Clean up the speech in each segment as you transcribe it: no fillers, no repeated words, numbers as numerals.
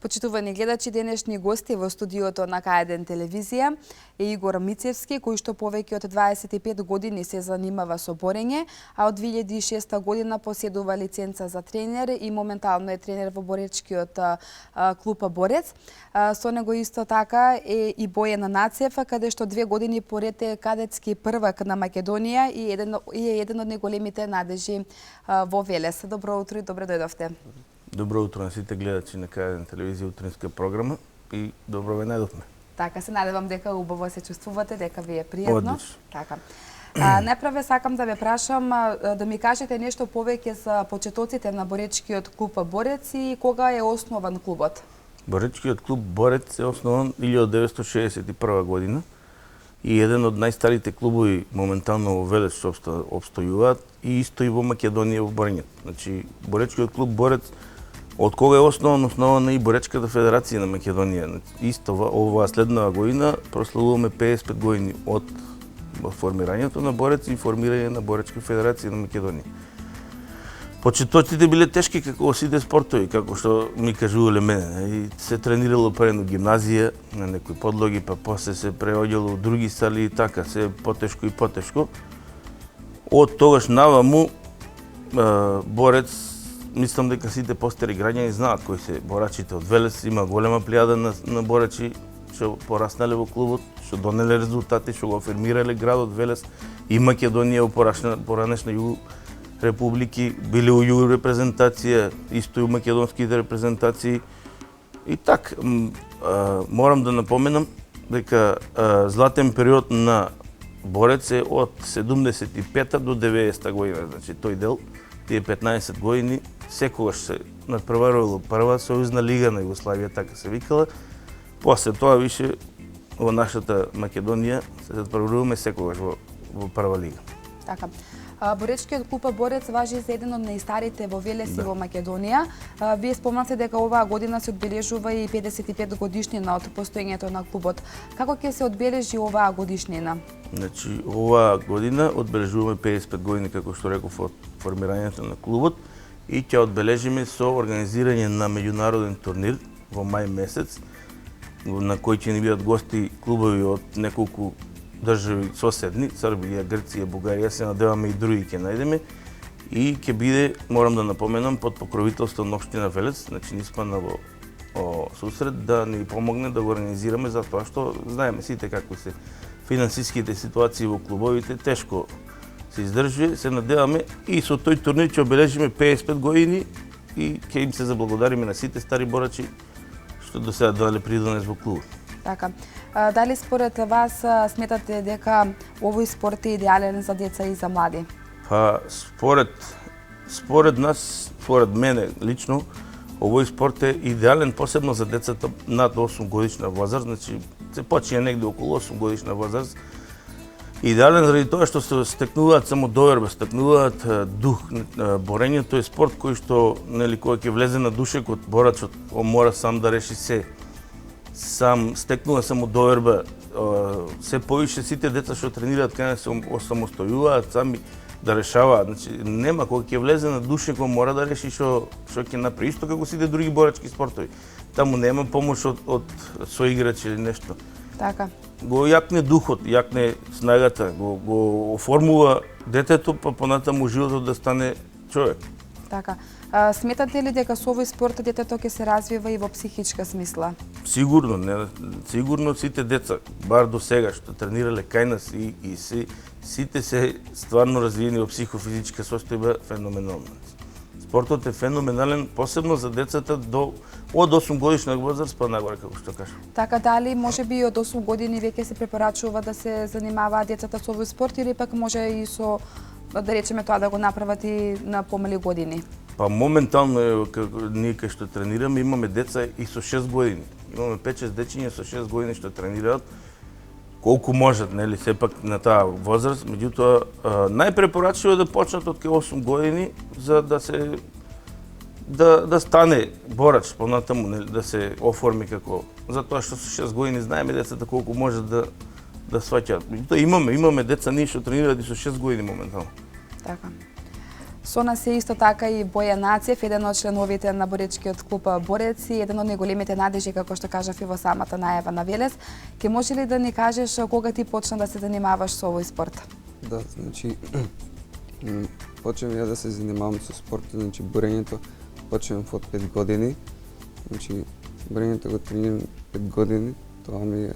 Почитувани гледачи, денешни гости во студиото на К1 телевизија е Игор Мицевски, кој што повеќе од 25 години се занимава со борење, а од 2006 година поседува лиценца за тренер и моментално е тренер во боречкиот клуб Борец. Со него исто така е и Бојан Нацев, каде што 2 години поред е кадетски првак на Македонија и е еден од најголемите надежи во Велес. Добро утро и добре дојдовте. Добро утро на сите гледачи на К1 телевизија утринска програма и добро ве најдовме. Така, се надевам дека убаво се чувствувате, дека ви е пријатно. Одлично. Така. Најпрве сакам да ве прашам да ми кажете нешто повеќе за почетоците на боречкиот клуб Борец и кога е основан клубот? Боречкиот клуб Борец е основан 1961 година и еден од најстарите клубови моментално во Велес што обстојуваат и исто и во Македонија во борењето. Значи, боречкиот клуб Борец од кога е основана и Боречката федерација на Македонија. Исто оваа следнава година прославуваме 55 години од формирањето на Борец и формирање на Боречка федерација на Македонија. Почетоците биле тешки како сите спортови, како што ми кажувале мене. И се тренирало прено гимназија на некои подлоги, па после се преоѓало у други сали и така, се потешко и потешко. Од тогаш наваму Борец, мислам дека сите постари граѓани знаат кои се борачите од Велес, има голема плејада на борачи што пораснале во клубот, што донеле резултати, што го афирмирале градот Велес и Македонија во поранешна југо републики, биле у југо репрезентација, исто и у македонските репрезентации. И так, морам да напоменам дека златен период на Борец е од 75-та до 90-та година. Значи, тој дел, тие 15 години, секогаш се надпреварувало прва сојузна лига на Југославија, така се викала. После тоа више во нашата Македонија се надпреваруваме секогаш во прва лига. Така. Боречкиот клуб Борец важи за еден од најстарите во Велес и во Македонија. Вие спомнавте дека оваа година се одбележува и 55 годишнина од постоењето на клубот. Како ќе се одбележи оваа годишнина? Значи, оваа година одбележуваме 55 години, како што реков, од формирањето на клубот и ќе одбележиме со организирање на меѓународен турнир во мај месец, на кој ќе ни бидат гости клубови од неколку држави соседни, Србија, Грција, Бугарија, се надеваме и други ќе најдеме и ќе биде, морам да напоменам, под покровителство на општина Велес, значи ни спаднало сусрет да ни помогне да го организираме, затоа што знаеме сите како се финансиските ситуации во клубовите, тешко се издржува, се надеваме и со тој турнир ќе обележиме 55 години и ќе им се заблагодариме на сите стари борачи што до сега дадале придонес во клубот. Така. Дали според вас сметате дека овој спорт е идеален за деца и за млади? Па според нас, според мене лично, овој спорт е идеален посебно за децата над 8 годишна возраст, значи се почине негде околу 8 годишна возраст. Идеален заради тоа што се стекнуваат самодоверба, стекнуваат дух. Борењето е спорт кој што, нели, кога ќе влезе на душекот, борачот мора сам да реши се. Сам стекнува самодоверба, се повише сите деца што тренираат кај се осамостојуваат сами да решаваат. Значи, нема, кога ќе влезе на душекот, мора да реши што ќе направи, исто како сите други борачки спортови. Таму нема помош од соиграч или нешто. Така. Го јакне духот, јакне снагата, го оформува детето, па понатаму животот да стане човек. Така. Сметате ли дека со овој спорт детето ќе се развива и во психичка смисла? Сигурно, сигурно сите деца, бар до сега што тренирале кај нас и сите се стварно развиени во психофизичка состојба феноменално. Спортот е феноменален, посебно за децата од 8 годишна возраст па нагоре, како што кажам. Така, дали можеби од 8 години веќе се препорачува да се занимаваат децата со овој спорт или пак може и со, да речеме тоа, да го направат и на помали години? Па моментално ние кај што тренираме имаме деца и со 6 години. Имаме 5-6 дечиња со 6 години што тренираат колку можат, нели, сепак на таа возраст, меѓутоа најпрепорачливо е да почнат од 8 години за да се да стане борач понатаму, нели, да се оформи како, затоа што со 6 години знаеме децата колку можат да сваќаат. Меѓутоа имаме деца ние што тренираат и со 6 години моментално. Така. Со нас е исто така и Бојан Нацев, еден од членовите на боречкиот клуб Борец и еден од најголемите надежи, како што кажав и во самата најава на Велес. Ке може ли да ни кажеш кога ти почна да се занимаваш со овој спорт? Да, значи почнав ја да се занимавам со спорт, значи борењето почнав од 5 години. Значи борењето го тренирам 5 години, тоа ми е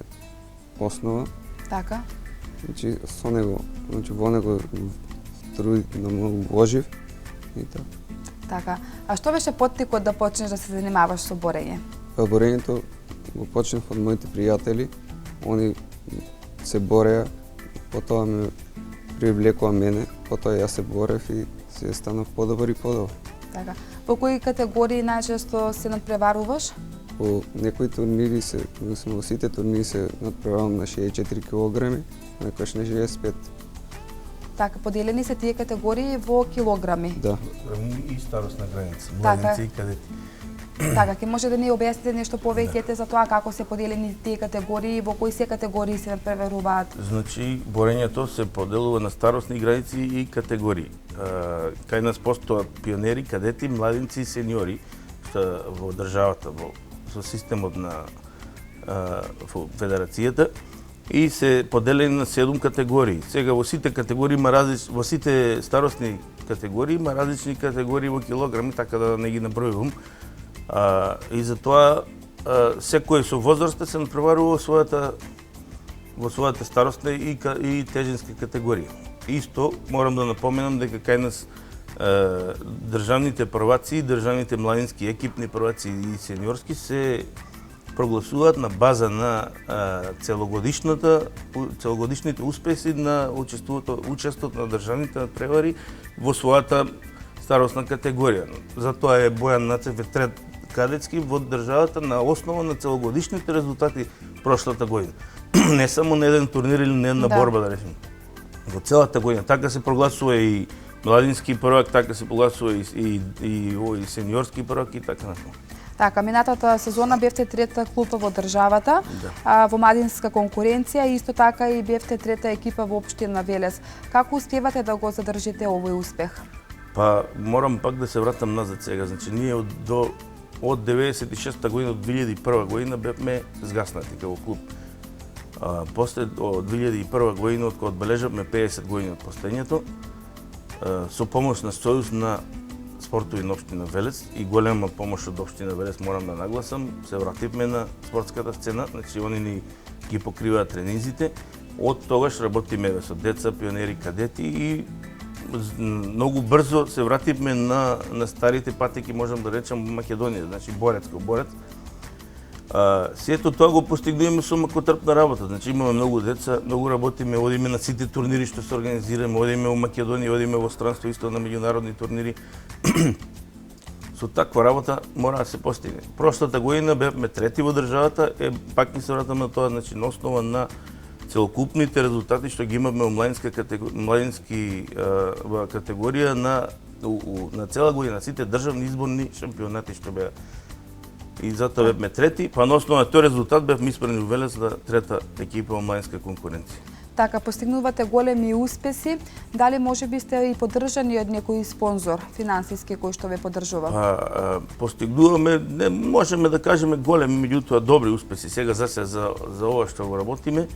основа. Така. Значи со него, значи во него трудно многу вложив и така. Така. А што беше поттикот да почнеш да се занимаваш со борење? Па борењето го почнав од моите пријатели, они се бореа, потоа ме привлекува мене, потоа јас се борев и се станав подобар и подобар. Така. Во кои категории најчесто се надпреваруваш? По некои турнири се, во сите турнири се надпреварувам на 64 кг, некојаш на 65. Така, поделени се тие категории во килограми. Да. И старосна граница, Така. младенци и кадети. Така, ќе може да ни објасните нешто повеќе за тоа како се поделени тие категории, во кои се категории се надпреваруваат? Значи, борењето се поделува на старосни граници и категории. Кај нас постојат пионери, кадети, младенци и сениори, што во државата, со системот на федерацијата, и се поделени на 7 категории. Сега во сите категории во сите старосни категории има различни категории во килограми, така да не ги набројувам. И затоа секој со возраста се надпреварува во својата старосна и тежинска категорија. Исто морам да напоменам дека кај нас државните прваци, државните младински екипни прваци и сениорски се прогласуваат на база на целогодишните успеси на учеството на државните надпревари во својата старосна категорија. Затоа е Бојан Нацев трет кадетски во државата на основа на целогодишните резултати прошлата година. Не само на еден турнир или на една борба, да речем. Во целата година. Така се прогласува и младински првак, така се прогласува и сениорски првак и така натаму. Така, минатата сезона бевте трета клуб во државата, во младинска конкуренција и исто така и бевте трета екипа во општина Велес. Како успевате да го задржите овој успех? Па, морам пак да се вратам назад сега. Значи, ние од 96-та година, од 2001 година бевме згаснати како клуб. После, од 2001 година, од кога одбележавме 50 години од постоењето, со помош на Сојуз на спортови на општина Велес и голема помош од општина Велес, морам да нагласам, се вративме на спортската сцена, значи они ни ги покриваат тренинзите. Од тогаш работиме со деца, пионери, кадети и многу брзо се вративме на старите патеки, можам да речам, во Македонија, значи борец ко борец. Сето тоа го постигнуваме со макотрпна работа. Значи имаме многу деца, многу работиме, одиме на сите турнири што се организираме, одиме во Македонија, одиме во странство исто на меѓународни турнири. Со таква работа мора да се постигне. Прошлата година бевме трети во државата, пак ми се вратам на тоа, значи на основа на целокупните резултати што ги имаме во младински категорија на цела година, сите државни изборни шампионати што беа. И затоа бевме трети, па на основа на тој резултат бевме испрани во Велес за трета екипа во младинска конкуренција. Така, постигнувате големи успеси. Дали можеби сте и поддржани од некој спонзор финансиски кој што ве поддржува? Постигнуваме, не можеме да кажеме големи, меѓутоа добри успеси. Сега за ова што го работиме,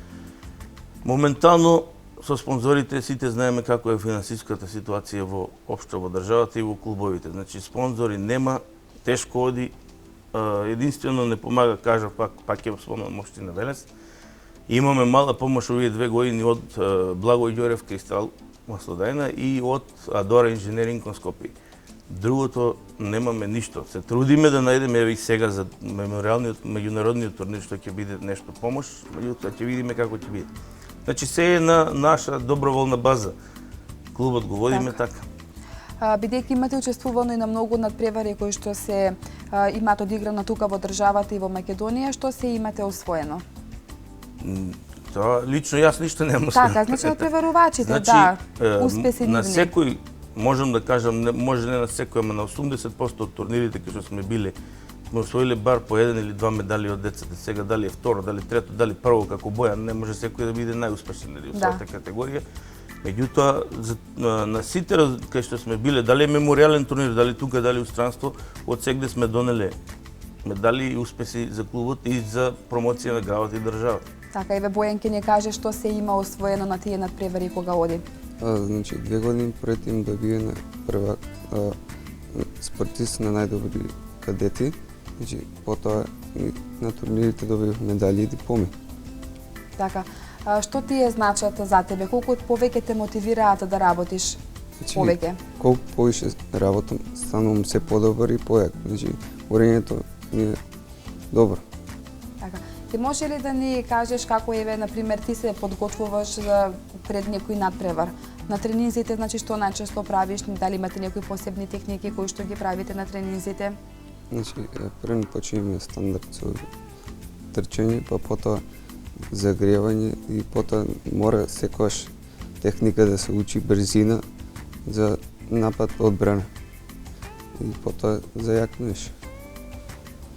моментално со спонзорите сите знаеме како е финансиската ситуација општо во државата и во клубовите. Значи спонзори нема, тешко оди, единствено не помага, кажав пак ќе спомнам општина Велес. Имаме мала помош овие 2 години од Благој Ѓорев Кристал Маслодајна и од Адора Инженеринг кон Скопје. Другото немаме ништо. Се трудиме да најдеме еве и сега за меморијалниот меѓународниот турнир што ќе биде нешто помош, меѓутоа ќе видиме како ќе биде. Значи се е на наша доброволна база. Клубот го водиме така. Бидејќи имате учествувано и на многу надпревари кои што се имаат одиграно тука во државата и во Македонија, што се имате освоено? Тоа лично јас ништо немам освоено. Така, значи надпреварувачите, да, успеси на нивни. секој, можам да кажам, може не на секој, ама на 80% од турнирите кои што сме биле, сме освоиле бар по 1 или 2 медали од децата. Сега дали е второ, дали трето, дали прво како Бојан, не може секој да биде најуспешен во својата категорија. Меѓутоа, на сите кај што сме биле, дали меморијален турнир, дали тука, дали устранство, од сегде сме донеле медали и успеси за клубот и за промоција на градот и државата. Така, еве Бојан ќе ни каже што се има освоено на тие надпревари кога оди. Значи, 2 години пред им добиена прва спортист на најдобри кадети. Значи, потоа на турнирите добив медали и дипломи. Така, што тие значат за тебе? Колку повеќе те мотивираат да работиш повеќе? Колку повише работам, станувам се подобар и појак. Значи, борењето ми е добро. Така. Ти може ли да ни кажеш како еве на пример ти се подготвуваш за пред некој надпревар? На тренинзите, значи што најчесто правиш? Дали имате некои посебни техники кои што ги правите на тренинзите? Значи, прво почнеме стандард со трчање, па потоа загревање и потоа мора секогаш техника да се учи, брзина за напад одбрана и потоа за јакнеш.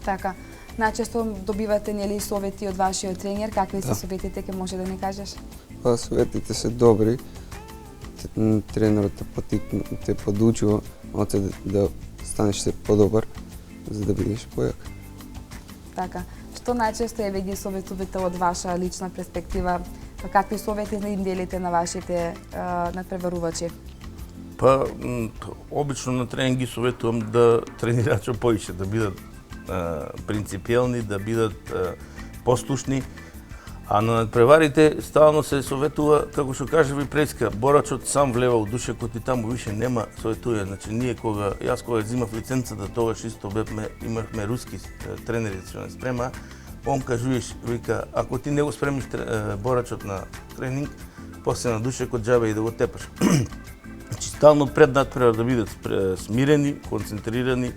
Така. Најчесто добивате нели совети од вашиот тренер, какви се советите, ќе може да ни кажеш? Па советите се добри. Тренерот те подучува да станеш се подобар, за да бидеш појак. Така. Што најчесто еве ги советувате од ваша лична перспектива? Какви совети им делите на вашите надпреварувачи? Па, обично на тренинг ги советувам да тренираат што повише, да бидат принципиелни, да бидат послушни. А на надпреварите стално се советува, како што кажа ви преска, борачот сам влева у душекот и таму више нема советување. Значи ние јас кога земав лиценцата, тогаш исто имавме руски тренери што не спрема, он кажуваш, вика, ако ти не го спремиш борачот на тренинг, после на душекот џабе и да го тепаш. Значи стално пред надпревар да бидат смирени, концентрирани,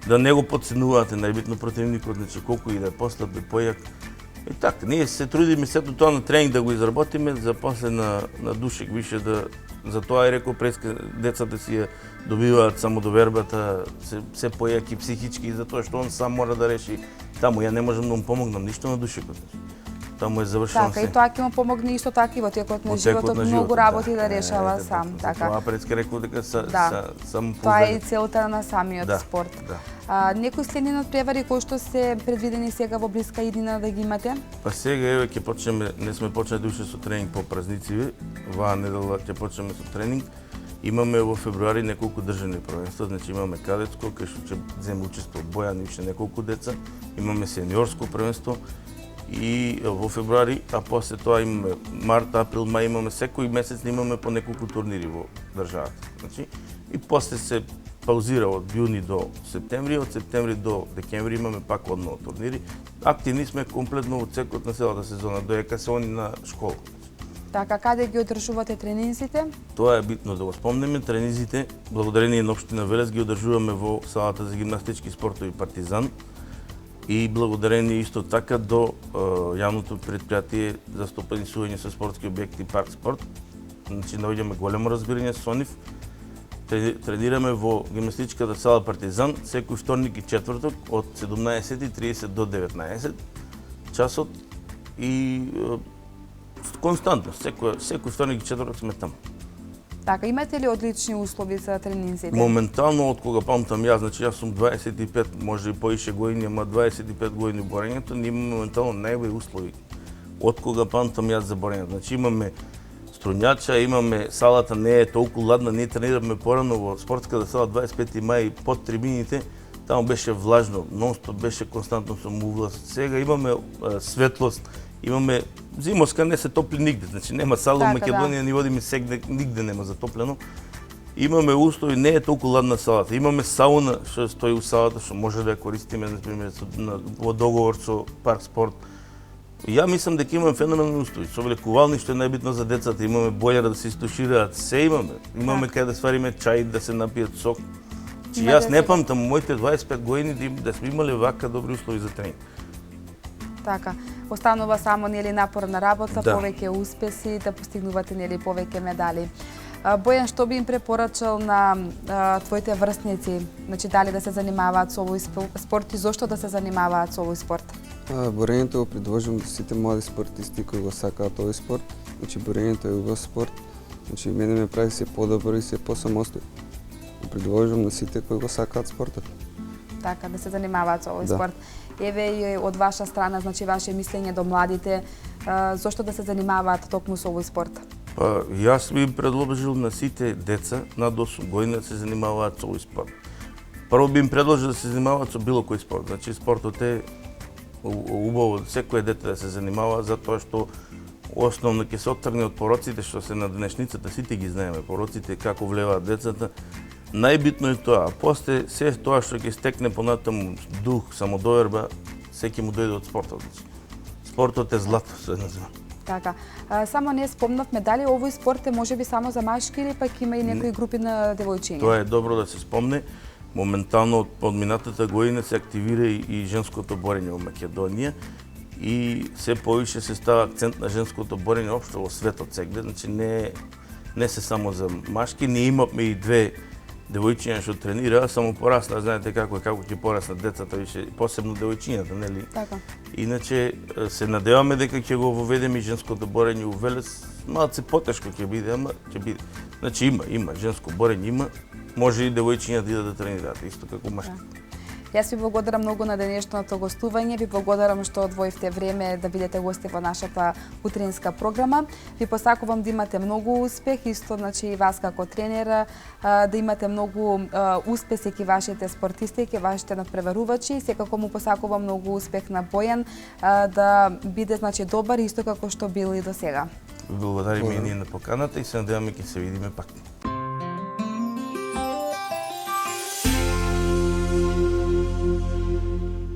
да не го подценуваате најбитно противникот, значи колку и да е послаб, да појак. И така, ние се трудиме сето тоа на тренинг да го изработиме, за после на душек више да... Затоа и рекол преска, децата си ја добиваат самодовербата, се појаки психички, затоа што он сам мора да реши. Таму ја не можам да му помогнам ништо на душекот. Таму е завршено така, се. Така, и тоа ќе му помогне исто така и во текот на животот, многу работи да решава сам. Така. Тоа преска рекол дека само тоа е и целта на самиот спорт. Некои следни надпревари кои што се предвидени сега во блиска иднина да ги имате? Па сега еве ќе почнеме, не сме почнали уште со тренинг по празници, оваа недела ќе почнеме со тренинг. Имаме во февруари неколку државни првенства, значи имаме кадетско, кај што ќе земе учество Бојан и уште неколку деца. Имаме сениорско првенство и во февруари, а после тоа имаме март, април, мај, имаме секој месец имаме по неколку турнири во државата. Значи и после се паузира од јуни до септември, од септември до декември имаме пак одново турнири. Активни сме комплетно во цекот на целата сезона, доека се они на школа. Така, каде ги одржувате тренинзите? Тоа е битно да го спомнеме. Тренинзите, благодарение на општина Велес, ги одржуваме во салата за гимнастички спортови Партизан и благодарение исто така до јавното предпријатие за стопанисување со спортски објекти Парк Спорт. Значи, наоѓаме големо разбирање со нив. Тренираме во гимнастичката сала Партизан секој вторник и четврток од 17:30 до 19 часот и константно, секој вторник и четврток сме таму. Така, имате ли одлични услови за тренинзите? Моментално, од кога памтам јас, значи јас сум 25, може и поише години, ама 25 години борењето, ние имаме моментално најбои услови. Од кога памтам јас за борењето. Значи имаме струнјача, имаме салата не е толку ладна, ние тренираме порано во спортската сала 25 мај под трибините, таму беше влажно, нонстоп беше константно со мувлас. Сега имаме светлост, имаме зимоска, не се топли нигде, значи нема сала во Македонија, ни водиме сегде, нигде нема затоплено. Имаме услови, не е толку ладна салата. Имаме сауна што стои у салата, што може да ја користиме, например, во договор со Парк Спорт. Ја мислам дека имаме феноменални услови. Со влекувални, што е најбитно за децата, имаме бојлер да се истушираат, се имаме. Имаме каде да свариме чај, да се напијат сок. Јас не памтам моите 25 години да сме имале вака добри услови за тренинг. Така, останува само нели напорна работа, повеќе успеси, да постигнувате нели повеќе медали. Бојан, што би им препорачал на твоите врсници? Значи, дали да се занимаваат со овој спорт и зошто да се занимаваат со овој спорт? Борењето го предложувам до сите млади спортисти кои го сакаат овој спорт. Значи, борењето е убав спорт Значи, мене ме прави се подобар и се посамостоен. Предложувам на сите кои го сакаат спортот. Така, да се занимаваат со овој Да. спорт. Еве и од ваша страна, значи ваше мислење до младите, зошто да се занимаваат токму со овој спорт? Па, јас би им предложил на сите деца над 8 години да се занимаваат со овој спорт. Прво би им предложил да се занимаваат со било кој спорт. Значи, спортот е убаво секое дете да се занимава, затоа што основно ќе се оттргне од пороците што се на денешницата, сите ги знаеме, пороците како влеваат децата. Најбитно е тоа, а после се тоа што ќе стекне понатаму дух, самодоверба, се ќе му дојде од спортот. Спортот е злато, се назива. Така. Само не спомнавме дали овој спорт е можеби само за машки или пак има и некои групи на девојчиња? Тоа е добро да се спомне. Моментално од подминатата година се активира и женското борење во Македонија и се повише се става акцент на женското борење општо во светот сегде. Значи не се само за машки, ние имавме и две девојчиња што тренираа, само порасна, знаете како ќе пораснат децата више, посебно девојчињата, нели? Така. Иначе се надеваме дека ќе го воведеме и женското борење у Велес. Малце потешко ќе биде, ама ќе биде. Значи има женско борење, има. Може и девојчиња да идат да тренираат, исто како машки. Јас ви благодарам многу на денешното гостување, ви благодарам што одвоивте време да бидете гости во нашата утринска програма. Ви посакувам да имате многу успех, исто значи и вас како тренер, да имате многу успеси ке вашите спортисти, ке вашите надпреварувачи. Секако му посакувам многу успех на Бојан, да биде значи добар исто како што бил и до сега. Благодариме и ние на поканата и се надеваме ќе се видиме пак.